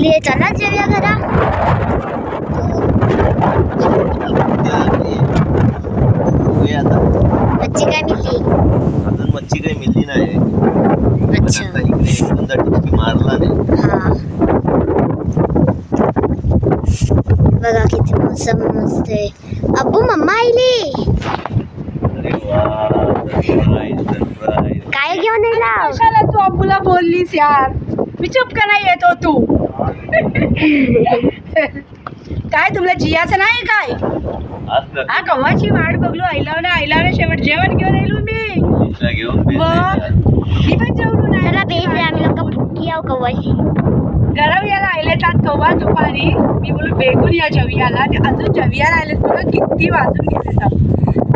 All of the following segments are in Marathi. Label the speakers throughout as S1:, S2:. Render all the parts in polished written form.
S1: इसलिए चला जेवूया घरा. मच्छी काय मिळली?
S2: अजून मच्छी काही मिळली नाही.
S1: अच्छा.
S2: आता इकडे सुंदर टिचकी मारला नाही.
S1: हा बघा किती मौसम मस्त आहे. अब्बू मम्मा आईली.
S2: अरे वा, सरप्राईज.
S1: काय घेऊन येला?
S3: कशाला तू अब्बूला बोललीस यार? मी चुप का नाही येतो तू? काय तुला जियाचं नाही काय? हा कव्वाची वाट बघलो. आईला शेवट जेवण घेऊन येलो मी.
S2: घेऊन
S3: मी पण जेवलो नाही.
S1: चला बेस आम्ही लोक भुकी आहो कव्वाची.
S3: गरम याला आले तर तोवा दुपारी मी बोलू बेगून या जवियाला. ते अजून जवियाला आले तुला किती वाजून गेले तर.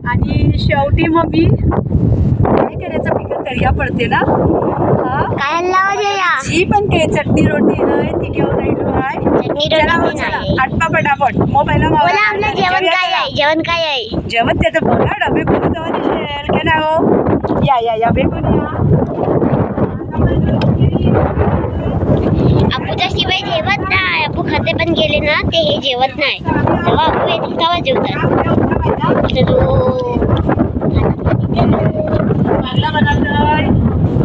S3: आणि शेवटी मग मी काय करायचं पिकं तरिया पडते ना. हा
S1: काय लावा जेया?
S3: जी पण ते चटणी रोटी आहे ती घेऊन राहिलो आहे.
S1: चटणी रोटी नाही.
S3: आटपा पटापट मोबाईल
S1: बोला आपलं जेवण काय आहे? जेवण काय आहे?
S3: जेवण त्याचं बघा डबे कोणी तेव्हा दिसेल का ना हो. या बेगून या.
S1: अप्पूच्या शिवाय जेवत नाही. अप्पू खाते पण गेले ना ते हे जेवत नाही. जेव्हा अप्पू येतील तेव्हा जेवतात.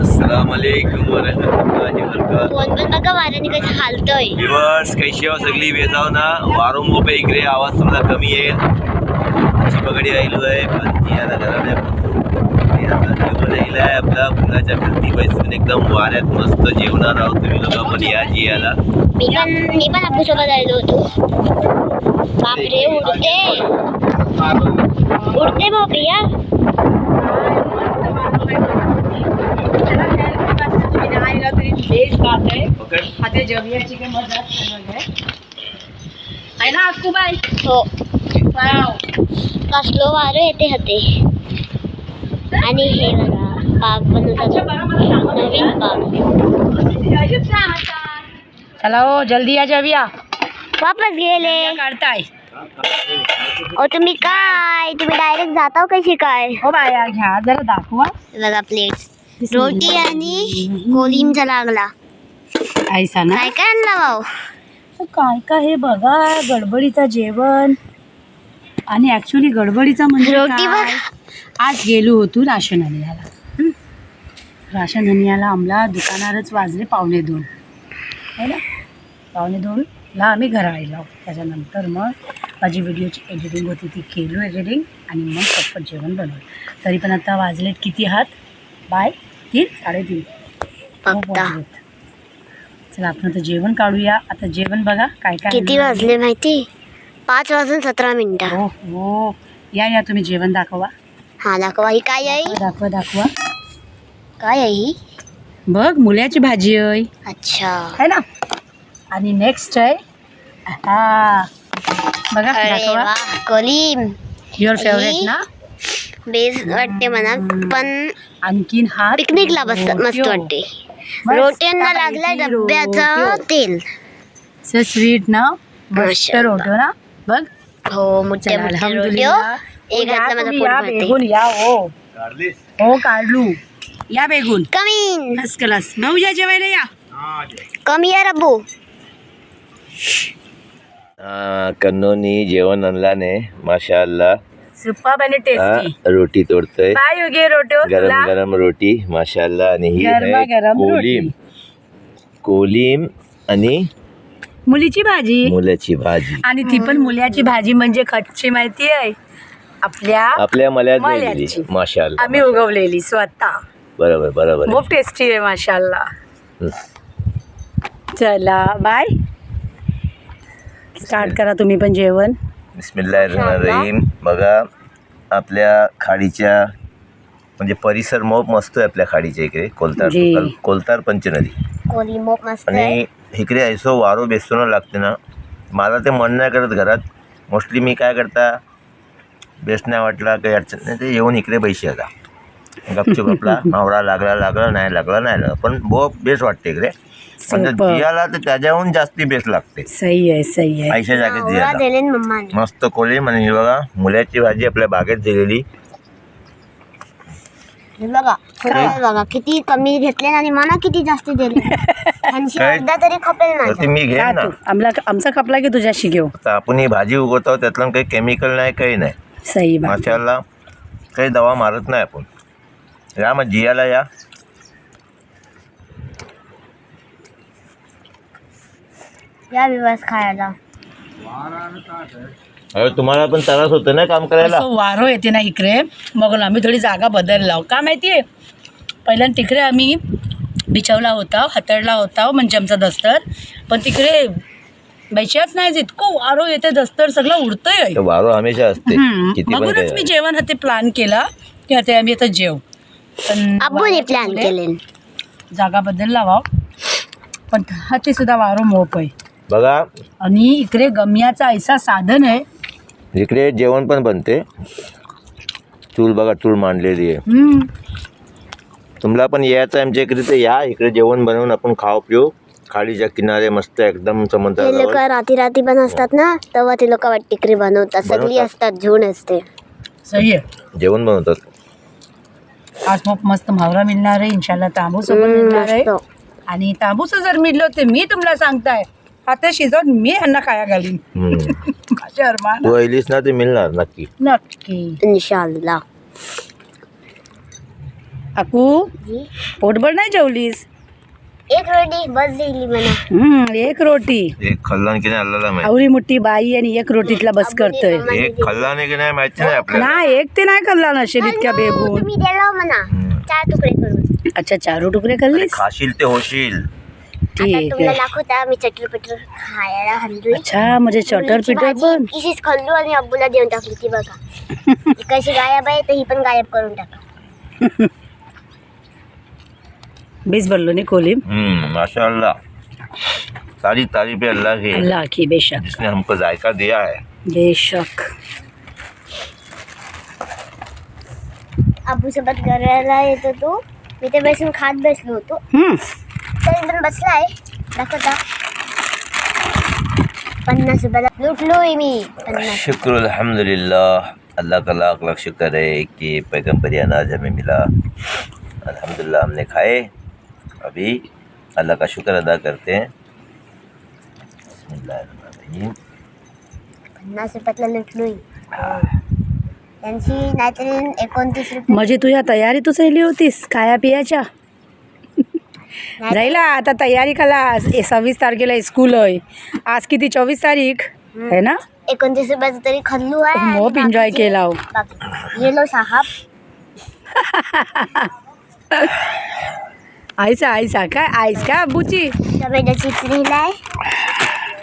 S2: अस्सलामुअलैकुम वरहमतुल्लाहि वबरकातुहू.
S1: फोन पण बघा वाऱ्याने कसं हालतोय.
S2: दिवस कैशी आहो सगळी बेजाव ना. वारो मोबे इकडे आवाज समजा कमी येईल. मच्छी पकडी राहिलो आहे पण याला घराला जेवण राहिलं आहे आपला पुण्याच्या फिरती बैसून एकदम वाऱ्यात मस्त जेवणार आहोत. तुम्ही लोक पण या जियाला.
S1: मी पण अप्पू सोबत राहिलो होतो. बापरे उडते मग प्रिया.
S3: जवियाची काही मजाच आहे ना अक्कूबाई.
S1: हो कसलो वारं येते होते. आणि हे बघा पाक बनवतात. नवीन पाक.
S3: चला हो जल्दी या जविया.
S1: वापस गेले.
S3: काढताय
S1: ओ तुम्ही डायरेक्ट जाताव कशी काय?
S3: हो बाया घ्या जरा दाखवा.
S1: बघा प्लेट्स रोटी आणि कोलिमचा लागला.
S3: ऐसा ना
S1: काय काय आणला भाऊ?
S3: काय हे बघा गडबडीचं जेवण. आणि ऍक्च्युली गडबडीचा म्हणजे
S1: रोटी बघ.
S3: आज गेलो होतो राशन आणायला. राशन आणायला आम्हाला दुकानावरच वाजले 1:45 है ना. 1:45ला आम्ही घरा आलो. त्याच्यानंतर मग माझी व्हिडिओची एडिटिंग होती ती केलो एडिटिंग आणि मग पटपट जेवण बनवलं. तरी पण आता वाजलेत किती हात बाय 3 3:30 चला आपण आता जेवण काढूया. आता जेवण बघा काय काय
S1: किती वाजले माहिती? 5:17.
S3: हो या तुम्ही जेवण दाखवा.
S1: हा दाखवा. ही काय आहे?
S3: दाखवा
S1: काय आहे ही?
S3: बघ मुल्याची भाजी आहे.
S1: अच्छा
S3: है ना. आणि नेक्स्ट आहे हा बघा दाखवा.
S1: कोलिम
S3: युअर फेवरेट ना.
S1: बेस वाटते मला पण
S3: आणखीन हा
S1: पिकनिकला मस्त वाटते. रोट्यांना लागलाय डब्याचं तेल.
S3: स्वीट ना. मस्त
S1: माशाअल्लाह.
S3: रोटो ना बघ.
S1: हो मोठ्या मोठ्या रोट्यो. एक हातला माझा पोट भरते.
S3: बेगून या हो काढलू. या बेगून
S1: कमी
S3: फर्स्ट क्लास. भाऊ या जेवायला या.
S1: कमी यार अब्बू.
S2: कन्नोनी जेवण आणल्याने माशाअल्लाह.
S3: सुपर आणि टेस्टी.
S2: रोटी तोडतोय.
S3: काय योग्य रोटो
S2: गरम गरम रोटी माशाअल्लाह. आणि ही
S3: गरम
S2: कोलिम आणि
S3: मुलीची
S2: मुलाची भाजी.
S3: आणि ती पण मुल्याची भाजी म्हणजे खच्ची माहिती आहे आपल्या
S2: मल्यात माशाअल्लाह.
S3: आम्ही उगवलेली स्वतः.
S2: बरोबर
S3: खूप टेस्टी आहे माशाअल्लाह. चला बाय. स्टार्ट करा तुम्ही पण जेवण.
S2: बिस्मिल्लाहिर्रहमानिर्रहीम. बघा आपल्या खाडीच्या म्हणजे परिसर मोप मस्त आहे आपल्या खाडीच्या इकडे. कोलतार पंचनदी.
S1: कोलिम मस्त
S2: आणि इकडे ऐसो वारो बेसून लागते ना. मला ते मन नाही करत घरात. मोस्टली मी काय करता बेस्ट नाही वाटला काही अडचण नाही ते येऊन इकडे पैसे आता गपचूप आपला मावळा लागला नाही लागला पण बहुत बेस्ट वाटते इकडे. म्हणजे जियाला तर त्याच्याहून जास्ती बेस्ट लागते.
S3: सही आहे
S2: आयशा जागेत जियाला मस्त कोलिम. आणि बघा मुलाची भाजी आपल्या बागेत दिलेली.
S1: हे बघा सगळं बघा किती कमी घेतले आणि मला किती जास्त दिले. त्यांची
S2: काय?
S1: अर्धा तरी खपेल
S2: तर ती
S1: ना.
S2: मी घेईन ना.
S3: आमचा खपला की तुझ्याशी घेऊ.
S2: आता आपण ही भाजी उगवतो त्यातलं काही केमिकल नाही काही नाही.
S3: सही बात.
S2: माशाला काही दवा मारत नाही आपण. या मग जियाला या.
S1: या विवास खायला.
S2: अरे तुम्हाला पण त्रास होतो ना काम करायला.
S3: असं वारो येते ना इकडे, मग आम्ही थोडी जागा बदलला. का माहिती आहे, पहिल्यांदा तिकडे आम्ही बिछवला होता, हातळला होता म्हणजे आमचा दस्तर, पण तिकडे बैशाच नाही, इतकं वारो येते, दस्तर सगळं उडतंय.
S2: तर वारो हमेशा असते. किती पण
S3: म्हणूनच मी
S2: काही.
S3: जेवण हाते प्लॅन केला की आता आम्ही आता जेव. पण
S1: अब्बूने प्लॅन केले.
S3: जागा बदलला वा, पण हाती सुद्धा वारो मोप आहे.
S2: बघा
S3: आणि इकडे गम्याचा ऐसा साधन आहे.
S2: इकडे जेवण पण बनते. चूल बघा, चूल मांडलेली आहे. तुम्हाला पण यायचं आहे आमच्या इकडे तर या. इकडे जेवण बनवून आपण खाऊ पिऊ. खाडीच्या किनारे मस्त एकदम
S1: ते लोक
S2: समुद्राजवळ.
S1: रात्री पण असतात ना, तेव्हा ते लोक टिकरी बनवतात. सगळी असतात, झुंड असते.
S3: सही आहे.
S2: जेवण बनवतात.
S3: आज मग मस्त म्हावरा मिळणार आहे, इंशाल्लाह तांबूस मिळणार आहे.
S1: मस्त.
S3: आणि तांबूस जर मिळलं ते मी तुम्हाला सांगताय आता शिजवून मी यांना खाया घालीन. माझे अरमान.
S2: तू आलीस ना ते मिळणार नक्की.
S3: नक्की.
S1: इन्शाल्लाह.
S3: अकू पोटभर नाही जेवलीस?
S1: एक रोटी बस दिली म्हणा.
S3: एक रोटी
S2: एक खाल्ला की नाही आलेला माहिती.
S3: आवरी मोठी बाई आणि एक रोटीतला बस करतोय.
S2: एक खाल्ला नाही की नाही माहिती नाही आपल्याला.
S3: नाही, एक ते नाही खाल्ला नसेल इतक्या बेगून.
S1: तुम्ही दिला म्हणा 4 तुकडे करून.
S3: अच्छा, 4 तुकडे खाल्लीस?
S2: खाशील ते होशील.
S3: ठीक
S1: तुम्हाला
S3: आहे.
S1: दाखवता मी चटर पटर खायला हल्लोय.
S3: अच्छा, म्हणजे चटर पिटर पण.
S1: किशीच खाल्लो आणि अब्बूला देऊन टाकली. ती बघा ती कशी गायब आहे, तर ही पण गायब करून टाका.
S3: बीस बल्लो ने खोली.
S2: माशाअल्लाह. सारी तारीफ है अल्लाह की,
S3: अल्लाह की बेशक.
S2: जिसने हमको जायका दिया है.
S3: बेशक.
S1: अब्बू सोबत करायला येतो तो. मी ते बसून खात बसलो होतो. तरी पण बसलाय. दाखवता 50 रुपयाला लुटलोय मी. 50.
S2: शुक्र अल्हम्दुलिल्लाह. अल्लाह का लाख लाख शुक्र है कि पैगम्बरी अनाज हमें मिला. अल्हम्दुलिल्लाह हमने खाए. अभी अल्लाह का शुक्र अदा करते हैं. बिस्मिल्लाहिर्रहमानिर्रहीम.
S1: 50 रुपयाला लुटलोय. त्यांची नाहीतरी 29 रुपये.
S3: म्हणजे तुझ्या तयारीतच राहिली होतीस खाया पियाच्या? जायला आता तयारी कला. 26 तारखेला स्कूल आहे. आज किती 24 तारीख आहे ना?
S1: 29 रुपयाचं तरी खाल्लो आहे.
S3: खूप एन्जॉय केला हो.
S1: गेलो साहब.
S3: आईसा काय आईस का अब्बूची?
S1: Tomato chips लिहिलाय.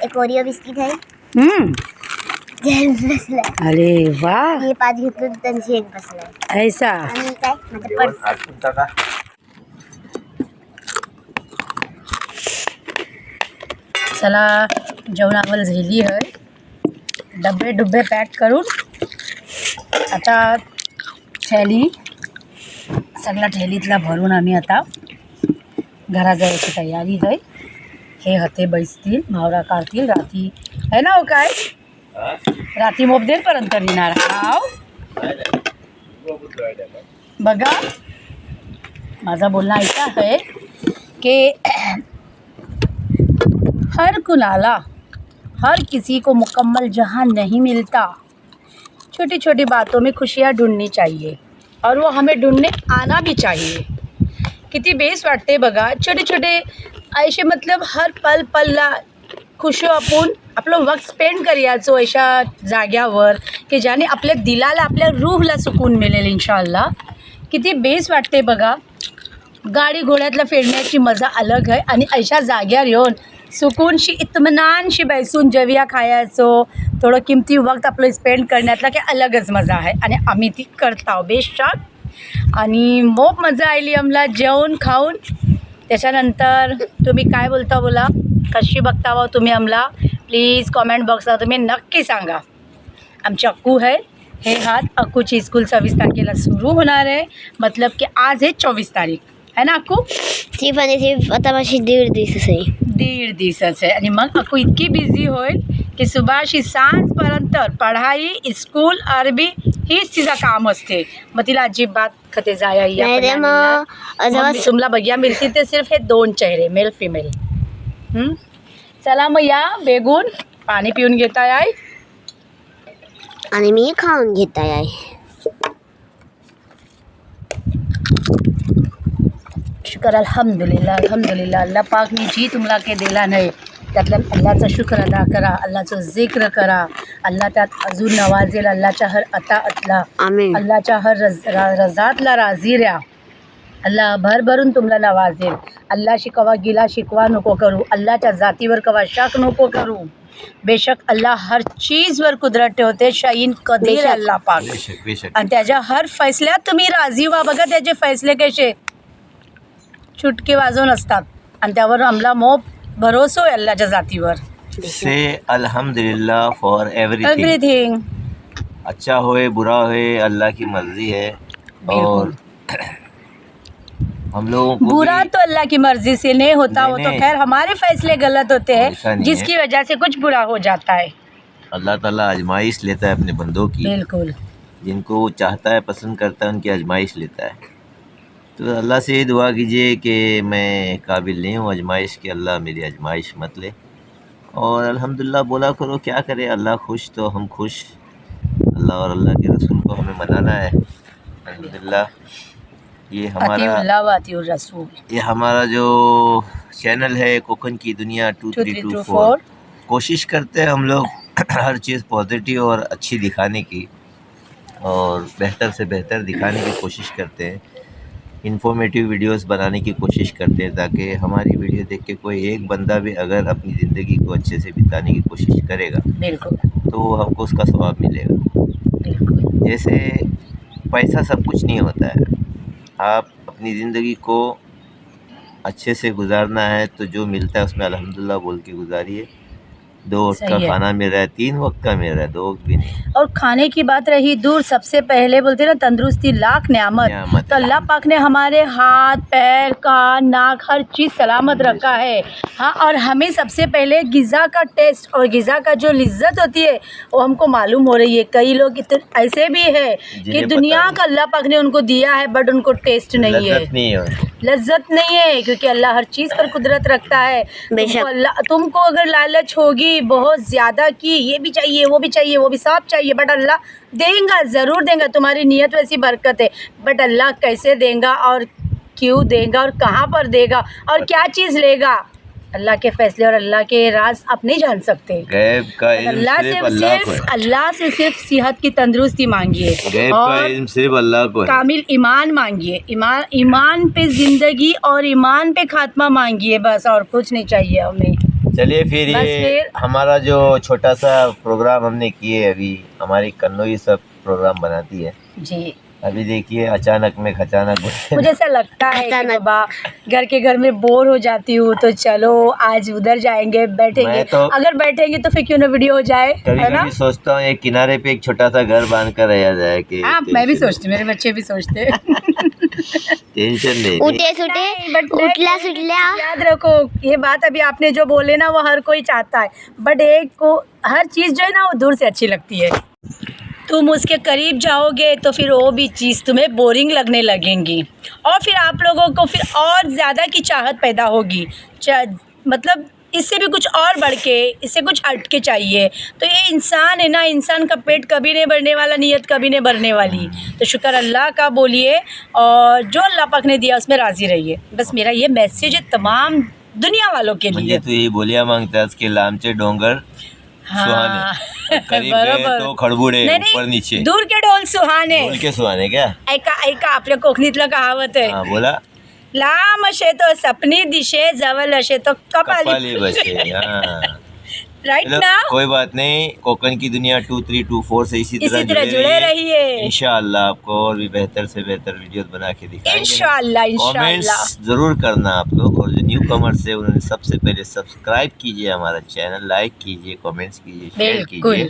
S1: एक ओरिओ बिस्किट आहे. जेम बसलाय.
S3: अरे वा.
S1: हे 5 घेतलं तर त्यांची 1 बसलाय.
S3: ऐसा.
S1: आणि काय माझं पर्स.
S3: चला जेवणावर झाली आहे. डब्बे पॅक करून आता थैली सगळा थैलीतला भरून आम्ही आता घरा जायची तयारी आहे. हे हते बैसतील, भावरा काढतील. रात्री है ना हो काय रात्री मोबदेलपर्यंत येणार. हाव बघा माझा बोलणं ऐसा है कि हर कुनाला हर किसी को मुकम्मल जहां नहीं मिलता. छोटी छोटी बातों में खुशियाँ ढूंढनी चाहिए और वो हमें ढूंढने आना भी चाहिए. किती बेस वाटते बघा. छोटे छोटे ऐसे मतलब हर पलला खुश आपण आपलं वक्त स्पेंड करूयाचो अशा जाग्यावर की ज्याने आपल्या दिलाला आपल्या रूहला सुकून मिळेल इंशाअल्लाह. किती बेस वाटते बघा. गाडी घोड्यातला फिरण्याची मजा अलग आहे आणि अशा जाग्यावर येऊन सुकूनशी इत्मिनानशी बैसून जेवया खायचो थोडं किमती वक्त आपलं स्पेंड करण्यातला की अलगच मजा आहे आणि आम्ही ती करतो बेशक. आणि खूप मजा आली आम्हाला जेवण खाऊन. त्याच्यानंतर तुम्ही काय बोलता बोला, कशी बघता वा तुम्ही आम्हाला प्लीज कॉमेंट बॉक्सला तुम्ही नक्की सांगा. आमची अक्कू आहे. हे हात अक्कूची स्कूल 26 तारखेला सुरू होणार आहे. मतलब की आज आहे 24 तारीख है ना अक्कू?
S1: ती पण इथे आता माझी 1.5 दिवस आहे.
S3: 1.5 दिवसाचं आहे. आणि मग अक्कू इतकी बिझी होईल की सुभाषी सांजपर्यंत पढाई स्कूल अरबी हीच तिचं काम असते. मग तिला अजिबात खते जाया या
S1: नाही रे
S3: पण
S1: मग जेव्हा
S3: मग तुम्हाला भैया मिळतील ते सिर्फ हे 2 चेहरे मेल फिमेल. चला मग या बेगून पाणी पिऊन घेताय आई.
S1: आणि मी खाऊन घेत आहे.
S3: शुक्र अल्हम्दुलिल्लाह अल्हम्दुलिल्लाह. अल्लाह पाकने जी तुम्हाला काही दिला नाही त्यातल्या अल्लाचा शुक्र अदा करा, अल्लाचं जिक्र करा. अल्लाह त्यात अजून नवाजेल. अल्लाच्या हर अताअतला,
S1: आमीन.
S3: अल्लाच्या हर रजातला राजी राहा. अल्लाह भरभरून तुम्हाला नवाजेल. अल्लाशी कवा गिला शिकवा नको करू, अल्लाच्या जातीवर कवा शक नको करू. बेशक अल्लाह हर चीजवर कुदरत ठेवते. शाहीन कधीर
S1: बेशक.
S3: अल्लाह पाक.
S2: बेशक बेशक.
S3: आणि त्याच्या हर फैसल्यात तुम्ही राजी व्हा. बघा त्याचे फैसले कसे चुटके वाजवून असतात आणि त्यावर आमला भरोसा आहे अल्लाच्या जातीवर.
S2: से अल्हम्दुलिल्लाह फॉर एवरीथिंग.
S3: एवरीथिंग.
S2: अच्छा होए बुरा होए अल्लाह की मर्जी है. और हम लोगों को
S3: बुरा
S2: भी
S3: तो अल्लाह की मर्जी से नहीं होता. वो तो
S2: नहीं।
S3: खैर हमारे फैसले गलत होते
S2: ऐसा
S3: हैं
S2: नहीं
S3: जिसकी वजह से कुछ बुरा हो जाता है.
S2: अल्लाह ताला आजमाइश लेता है अपने बंदों की.
S3: बिल्कुल.
S2: जिनको वो चाहता है पसंद करता है उनकी आजमाइश लेता है. तो अल्लाह से ये दुआ कीजिए कि मैं काबिल नहीं हूँ आजमाइश की, अल्लाह मेरी आजमाइश मत ले. और अल्हम्दुलिल्लाह बोला करो, क्या करे, अल्लाह खुश तो हम खुश. अल्लाह और अल्लाह के रसूल को हमें मनाना है. अल्हम्दुलिल्लाह ये हमारा जो चैनल है कोकन की दुनिया 2324, कोशिश करते हैं हम लोग हर चीज़ पॉजिटिव और अच्छी दिखाने की और बेहतर से बेहतर दिखाने की कोशिश करते हैं. इन्फॉर्मेटिव वीडियोस बनाने की कोशिश करते हैं ताकि हमारी वीडियो देख के कोई एक बंदा भी अगर अपनी ज़िंदगी को अच्छे से बिताने की कोशिश करेगा
S3: बिल्कुल
S2: तो हमको उसका सवाब मिलेगा.
S3: बिल्कुल.
S2: जैसे पैसा सब कुछ नहीं होता है. आप अपनी ज़िंदगी को अच्छे से गुजारना है तो जो मिलता है उसमें अल्हम्दुलिल्लाह बोल के गुजारिए. 2 वक्त का
S3: सही है.
S2: खाना मिल रहा है, 3 वक्त का मिल रहा है, 2 वक्त भी नहीं.
S3: और खाने की बात रही दूर, सबसे पहले बोलते ना तंदुरुस्ती लाख
S2: नियामत
S3: नियामत. तो
S2: है.
S3: अल्लाह पाक ने हमारे हाथ पैर कान नाक हर चीज़ सलामत रखा है. हाँ, और हमें सबसे पहले ग़िज़ा का टेस्ट और ग़िज़ा का जो लज्जत होती है वो हमको मालूम हो रही है. कई लोग इतने ऐसे भी है कि
S2: जिन्हें
S3: दुनिया
S2: पता
S3: का अल्लाह पाक ने उनको दिया है बट उनको टेस्ट नहीं है,
S2: लज्जत नहीं है उनको.
S3: लज्जत नहीं है. क्योंकि अल्लाह हर चीज़ पर कुदरत रखता है.
S1: बेशक.
S3: तुमको अगर लालच होगी बहुत ज़्यादा की ये भी चाहिए वो भी चाहिए वो भी सब चाहिए, बट अल्लाह देगा, ज़रूर देगा. तुम्हारी नीयत वैसी बरकत है, बट अल्लाह कैसे देगा और क्यों देगा और कहाँ पर देगा और क्या चीज़ लेगा, अल्लाह के फैसले और अल्लाह के राज आप नहीं जान सकते.
S2: गैब का इल्म
S3: अल्लाह
S2: सिर्फ
S3: से
S2: अल्लाह को है.
S3: सिर्फ अल्लाह से सिर्फ सेहत की तंदुरुस्ती मांगिए
S2: गैब का
S3: और
S2: इल्म सिर्फ अल्लाह को है.
S3: कामिल ईमान मांगिए. ईमान पे ज़िंदगी और ईमान पे खात्मा मांगिए, बस और कुछ नहीं चाहिए हमें.
S2: चलिए फिर
S3: बस
S2: ये
S3: फिर-
S2: हमारा जो छोटा सा प्रोग्राम हमने किए अभी, हमारी कन्नो ये सब प्रोग्राम बनाती है.
S3: जी.
S2: अभी देखिए अचानक में खचानक
S3: मुझे ऐसा लगता है कि
S1: अचानक।
S3: बाबा घर में बोर हो जाती हूँ तो चलो आज उधर जाएंगे बैठेंगे.
S2: मैं तो-
S3: अगर बैठेंगे तो फिर क्यों ना वीडियो हो जाए,
S2: कभी
S3: है ना.
S2: कभी सोचता हूँ एक किनारे पे एक छोटा सा घर बांध कर रहा जाए कि
S3: हाँ, मैं भी सोचती, मेरे बच्चे भी सोचते.
S2: टेंशन नहीं.
S1: उठे सुटे
S3: बट
S1: उठल्या सुटल्या.
S3: याद रखो ये बात अभी आपने जो बोले ना वो हर कोई चाहता है, बट एक को हर चीज़ जो है ना वो दूर से अच्छी लगती है. तुम उसके करीब जाओगे तो फिर वो भी चीज़ तुम्हें बोरिंग लगने लगेंगी और फिर आप लोगों को फिर और ज़्यादा की चाहत पैदा होगी. मतलब इससे भी कुछ और बढ़ के, इससे कुछ हट के चाहिए. तो ये इंसान है ना, इंसान का पेट कभी नहीं भरने वाला, नीयत कभी नहीं भरने वाली. तो शुक्र अल्लाह का बोलिए और जो अल्लाह पाक ने दिया उसमें राज़ी रहिए. बस मेरा ये मैसेज है तमाम दुनिया वालों के
S2: म्हणजे
S3: लिए.
S2: तू ही बोलिया मागतास की लांबचे डोंगर सुहाने, करीब गए तो खडबुडे
S3: नाही,
S2: ऊपर
S3: नाही,
S2: नीचे.
S3: दूर के ढोल सुहाने.
S2: बोल के सुहाने क्या?
S3: ऐका आपल्या कोकणीतलं कहावत आहे,
S2: हाँ बोला.
S3: लांब असे तो सपनी दिशे, जवळ असे तो कपाली.
S2: कपाली बसे. हाँ
S3: राइट
S2: चलो,
S3: ना.
S2: कोई बात नहीं. कोकन की दुनिया 2324 से इसी
S3: इसी तरह
S2: तरह
S3: जुड़े रहिए.
S2: इंशाअल्लाह आपको और भी बेहतर से बेहतर वीडियोस बना के दिखाएंगे.
S3: इंशाअल्लाह इंशाअल्लाह.
S2: कमेंट्स जरूर करना आप लोग, और जो न्यू कमर्स है उन्होंने सबसे पहले सब्सक्राइब कीजिए हमारा चैनल, लाइक कीजिए, कमेंट्स कीजिए, शेयर
S3: बिल्कुल.
S2: कीजिए.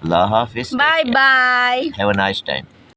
S2: अल्लाह हाफिज.
S3: Bye bye.
S2: Have a nice time.